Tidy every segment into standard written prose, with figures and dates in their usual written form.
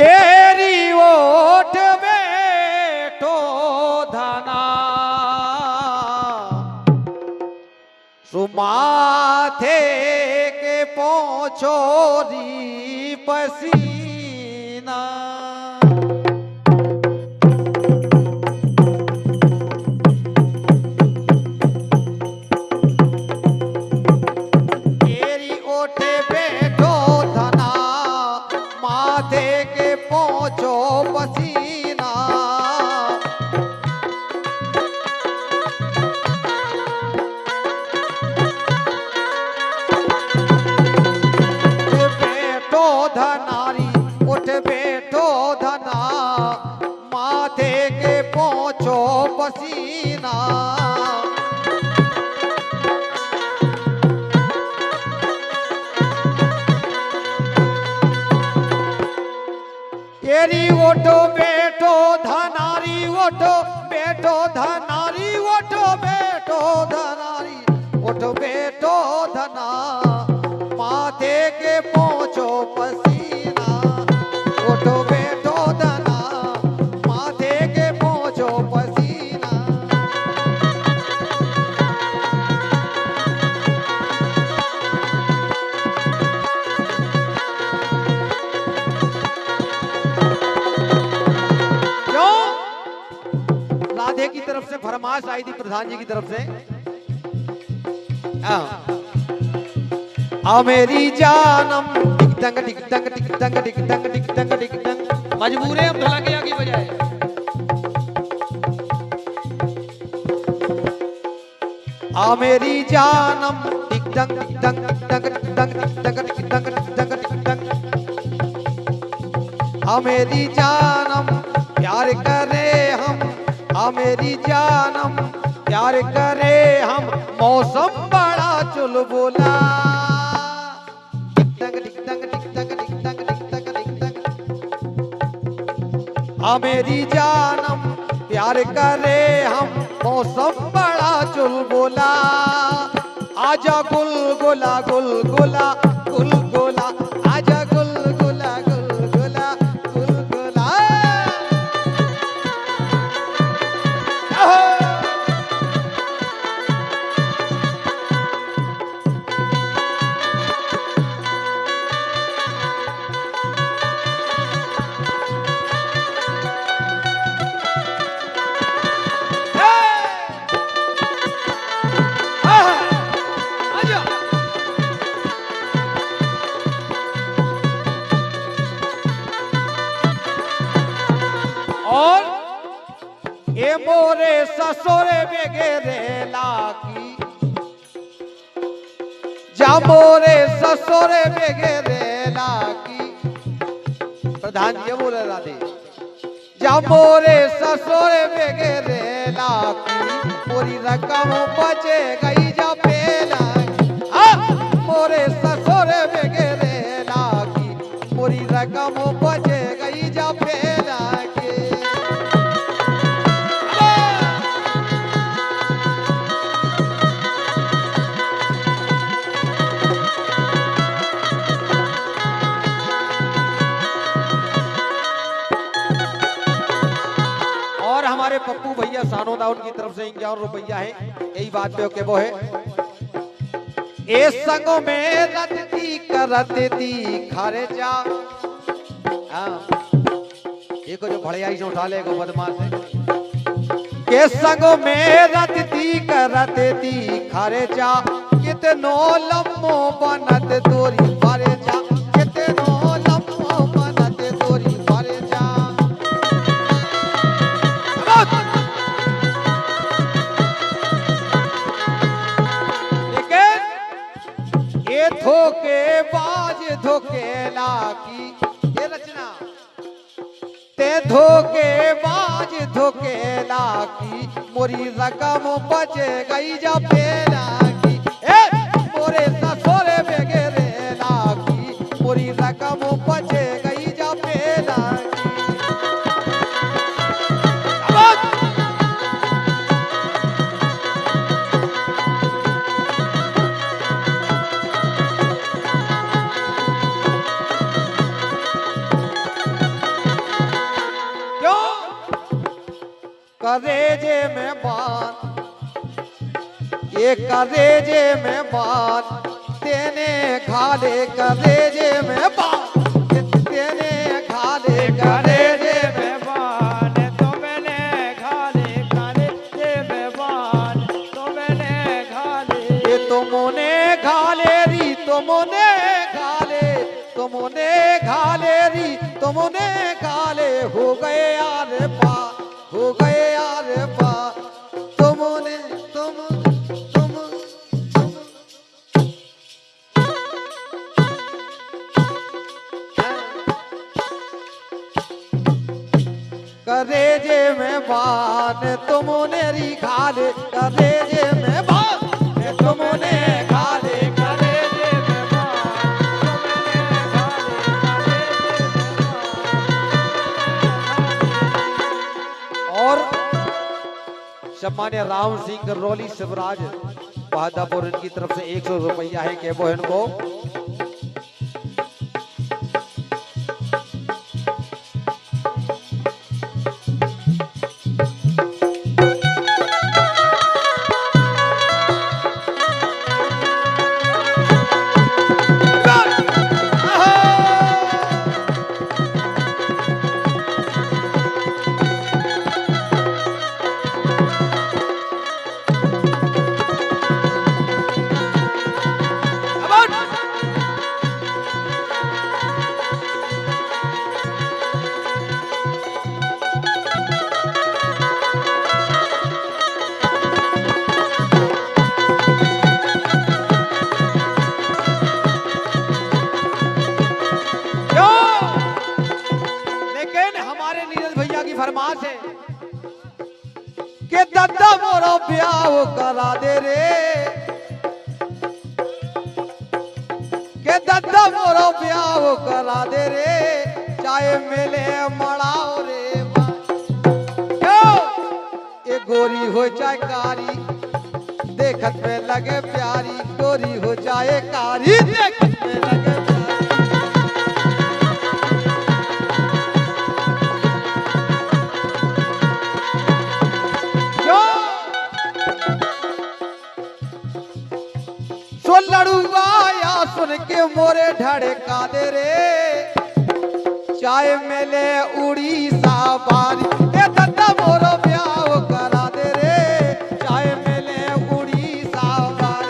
एरी ओठ बेटो धना सुमाथे के पोछोरी पसीना एरी ओठे बेटो धना माथे के पोछो पसीना बेटो धनारी उठ बेटो धना माथे के पोछो पसीना एरी ओठो बेटो धनारी ओठो बेटो धनारी ओठो बेटो धनारी ओठो बेटो धना माथे के पोछो पसीना ओठो बेटो धना माथे के पोछो पसीना राधे की तरफ से फरमाइश आई थी प्रधान जी की तरफ से आ मेरी जानम टिक टंग टिक टंग टिक टंग टिक टंग टिक टंग टिक टंग मजबूर है हम ढोलक के आगे बजाए आ मेरी जानम टिक टंग टिक टंग टिक टंग टिक टंग टिक टंग टिक टंग टिक टंग टिक टंग आ मेरी जानम प्यार करे हम आ मेरी जानम प्यार करे हम मौसम बड़ा चुलबुला टिक टंग टिक टंग टिक टंग टिक टंग टिक टंग टिक टंग आ मेरी जानम प्यार करे हम मौसम बड़ा चुलबुला आजा गुलगुला गुलगुला गुलगुला आजा गुलगुला गुलगुला गुलगुला और ये मोरे ससुरे बेगेरे लाकी जा मोरे ससुरे बेगेरे लाकी प्रधान जी बोले राधे जा मोरे ससुरे बेगेरे लाकी पूरी रकम बचे गई जा पेला मोरे ससुरे बेगेरे लाकी पूरी रकम बचे गई जा पेला हमारे पप्पू भैया सानोदा उनकी तरफ से 51 रुपया है यही बात पे ओके वो है ए संग में रतती करती खारे जा ये को जो भड़ियाई से उठा ले को बदमाश है के संग में रतती करती खारे जा कितनो लम्बो बनत तोरी बारे जा कितनो लम्बो बनत तोरी बारे जा ये धोखे बाज धोखे लाकी ये रचना ते धोखे बाज धोखे लाकी मोरी रकम बचे गई जा पेला की ए मोरे ससुरे बेगेरे लाकी मोरी रकम बचे गई जा पेला करेजे में बात, ये करेजे में बात तेने घाले करेजे में बात, तेने घाले करेजे में बात, तो मैंने घाले करेजे में बात, तो मैंने घाले, ये तुमने घाले री तुमने घाले, तुमने घाले री तुमने घाले, हो गए यार पा, हो गए यार पा, तुमने तुम करेजे में बात तुमने री घाले करेजे में बात तुमने घाले करेजे में और सम्मान्य राम सिंह करौली शिवराज बहादुर इनकी तरफ से 100 रुपया है के वो इनको फरमाश है कि दद्दा मोरा ब्याह करा दे रे, के दद्दा मोरा ब्याह करा दे रे, चाहे मिले मड़ाओ रे क्यों ये गोरी हो चाहे कारी देखत में लगे प्यारी, गोरी हो चाहे कारी देखत में लगे लड़ुआ सुन के मोरे ढड़का दे रे, चाहे मेले उड़ीसा बारी ए दद्दा मोरो ब्याह करा दे रे, चाहे मेले उड़ीसा बारी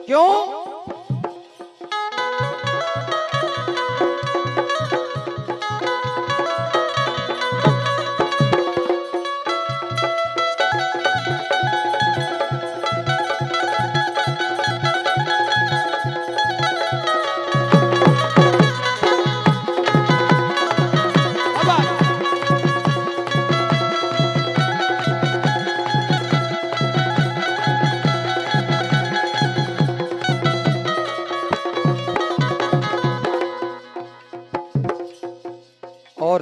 क्यों और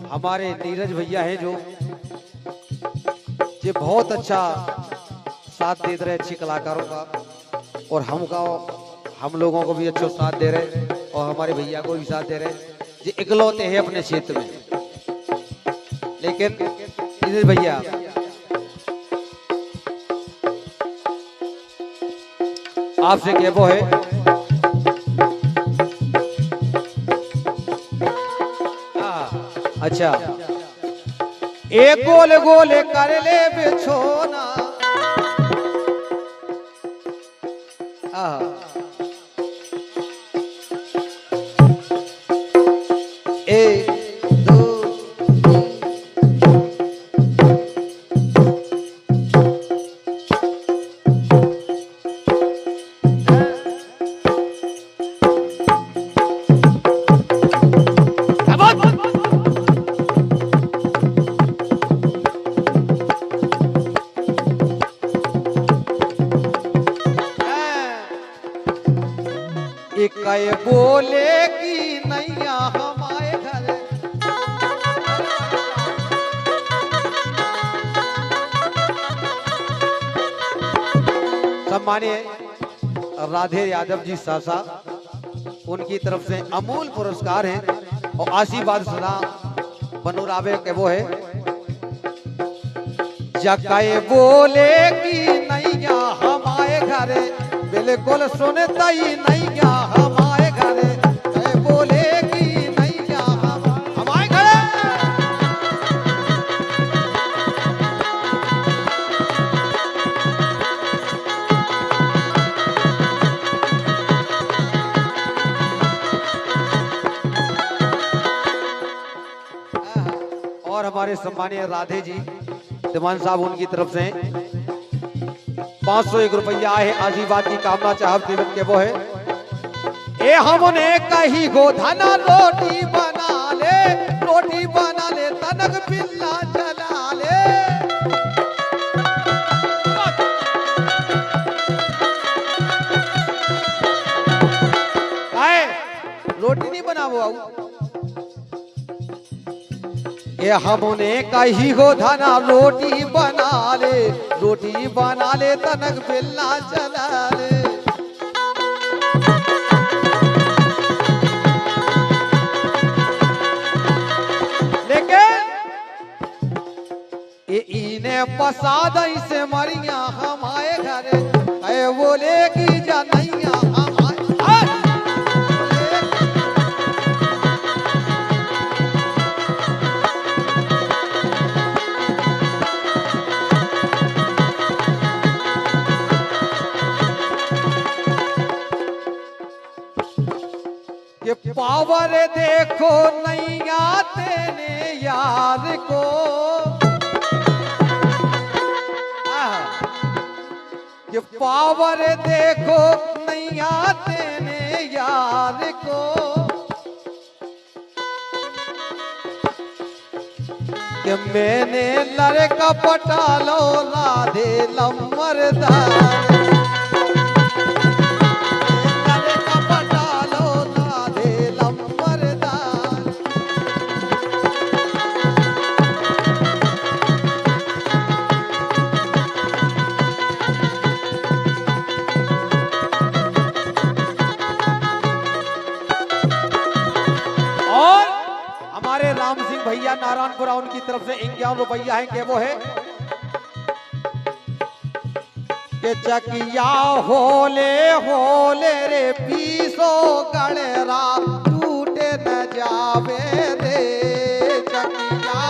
हमारे नीरज भैया हैं जो ये बहुत अच्छा साथ दे रहे अच्छी कलाकारों का, और हम लोगों को भी अच्छा साथ दे रहे और हमारे भैया को भी साथ दे रहे। ये इकलौते हैं अपने क्षेत्र में, लेकिन नीरज भैया आपसे क्या वो है अच्छा एक गोल गोल कर ले बिछोना एक दो कहे बोले कि नैया हमारे घर। सम्मानीय राधे यादव जी सासा, उनकी तरफ से अमूल पुरस्कार है और आशीर्वाद सदा बनोरावे के वो है। जकाए बोले कि नैया हमारे घरे, बिल्कुल सुनता ही नैया हमारे घरे, कहे बोले कि नैया हमारे घरे। और हमारे सम्मानीय राधे जी दीवान साहब, उनकी तरफ से 501 रुपया है आशीर्वाद की कामना चाहत देवत के वो है। ए हमने कही गोधना रोटी बना ले तनक पिल्ला चला ले। आए रोटी नहीं बनावो आऊ। ये हमने कही हो धना रोटी बना ले तनक बेलना चला ले। लेकिन ये इने पसाद से मरिया हमारे घरे, ऐ बोले की जनैया हमारे। ये पावर देखो नैया तेने यार को, ये पावर देखो नैया तेने यार को। कि मैंने लड़का पटा लो राधे लम्बरदार, राम सिंह भैया नारायणपुरा, उनकी तरफ से 51 रुपया है के वो है। के चकिया होले होले रे पीसो गड़ेरा टूटे न जावे रे। चकिया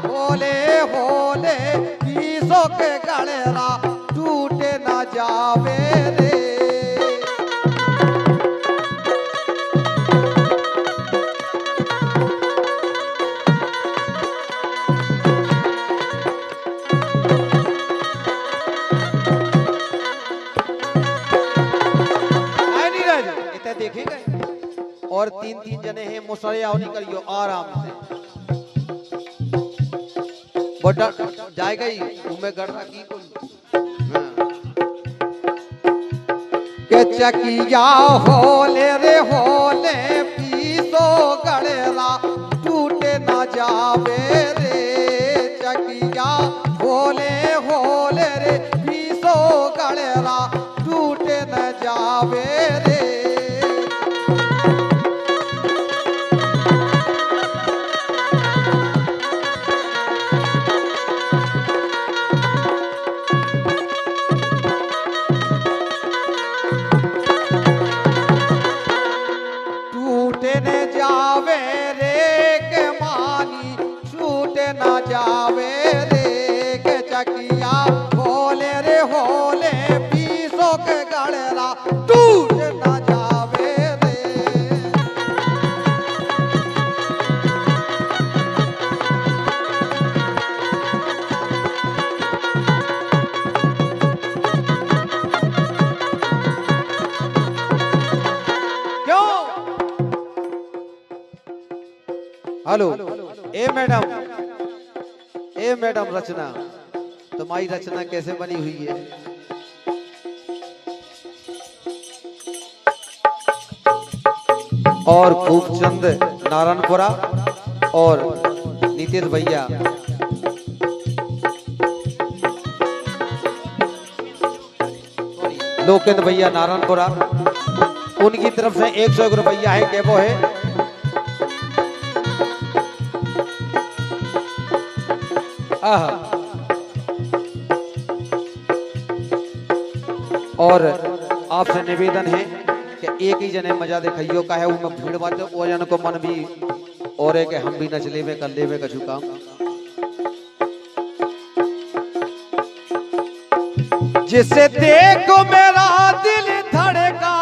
होले होले पीसो के गड़ेरा टूटे न जावे रे। देखे गए और 3-3 जने हैं, मुसरे आओ निकलियो आराम से। बटा जाएगा ही उमे गड़का की के चकिया होले रे होले पीसो गड़ेरा टूटे ना जावे रे। चकिया होले होले रे पीसो गड़ेरा टूटे न जावे रे। ना जावे रे के चकिया होले रे होले पीसो के गड़ेरा टूट ना जावे रे। क्यों? हेलो ए मैडम रचना, तुम्हारी रचना कैसे बनी हुई है? और खूबचंद नारायणपुरा और नीतीश भैया लोकेंद्र भैया नारायणपुरा, उनकी तरफ से 101 रुपया है केबो है। और आपसे निवेदन है कि एक ही जने मजा देखियो का है वो में भीड़ बात वो जन को मन भी और है कि हम भी नचले में कर ले में कछु काम। जिसे देखो मेरा दिल धड़का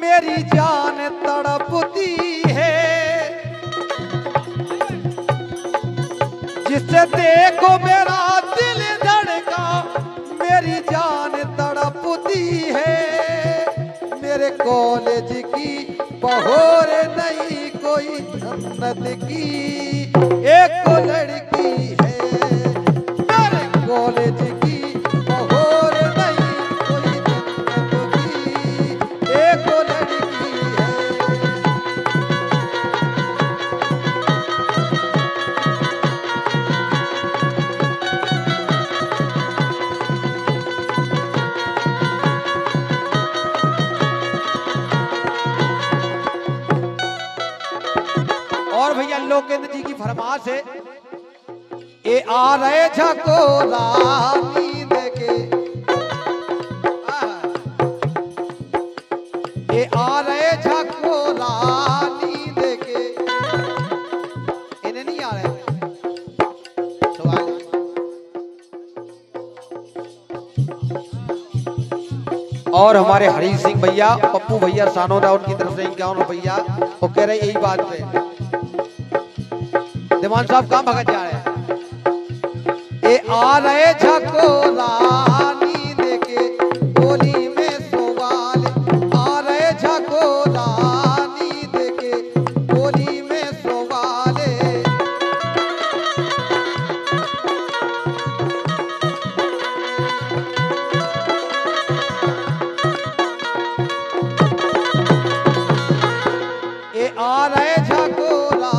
मेरी जान तड़पती है, जिसे देखो मेरा दिल धड़का मेरी जान तड़पती है। मेरे कॉलेज की बहोर नहीं कोई जन्नत की एक लड़की है, मेरे कॉलेज की बहोर नहीं कोई जन्नत की एक लड़की है। और भैया लोकेंद्र जी की फरमाइश है, ए आ रहे झकोरा नींद के, ए आ रहे झकोरा नींद के, इन्हें नहीं आ रहे सवाल। और हमारे हरी सिंह भैया पप्पू भैया सानोदा उनकी तरफ से 51 रुपया वो कह रहे यही बात पे दिवान साहब कहाँ भगत जा रहे हैं। ए आ रहे झकोरा नींद के गोली में सवाल, आ रहे झकोरा नींद के गोली में सवाल। ए आ रहे झकोरा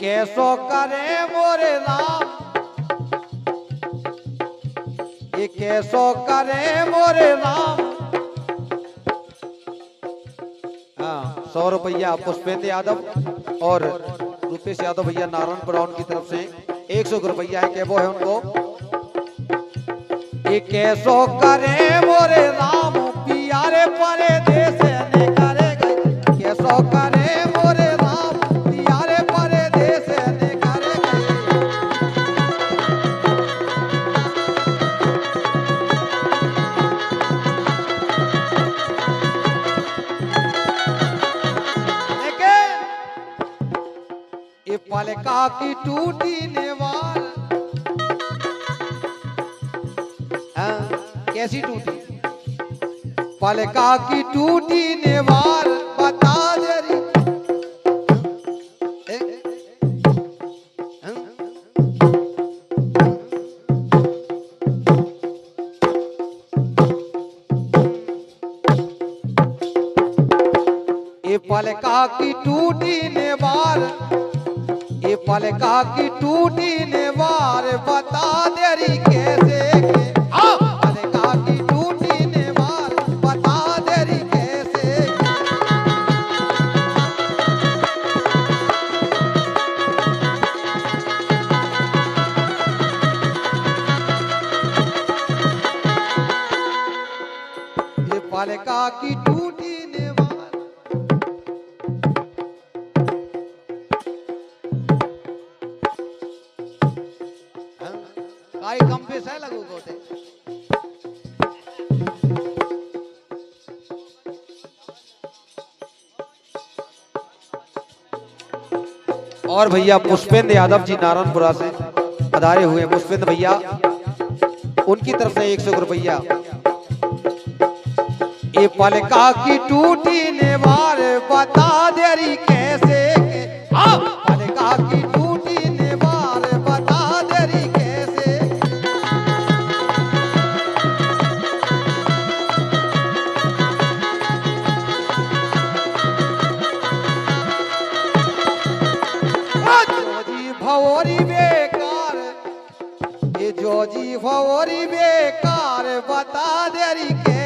कैसो करे मोरे राम, ये कैसो करे मोरे राम। हाँ 100 रुपया पुष्पेंद्र यादव और रूपेश यादव भैया नारायणपुरा उनकी तरफ से 100 रुपया है केबो है उनको। ये कैसो करे मोरे राम पियारे परे देश ने करे गई, कैसो करे मोरे राम पियारे परे देश ने करे गई। ये पलका की टूटी नेवार, कैसी टूटी पलका की टूटी नेवार बता जरी। ये पलका की टूटी नेवार, ये पलका की टूटी नेवार बता देरी कैसे के। पलका की टूटी नेवार बता देरी कैसे के। ये पलका की टूटी नेवार आई कम पे सह लगू कोते और भैया पुष्पेंद्र यादव जी नारायणपुरा से पधारे हुए पुष्पेंद्र भैया, उनकी तरफ से 100 रुपया। ये पलका की टूटी नेवार बता देरी कैसे के, पलका की टूटी नेवार बता देरी कैसे। जोजी भवोरी बेकार, ये जोजी भवोरी बेकार बता देरी कैसे।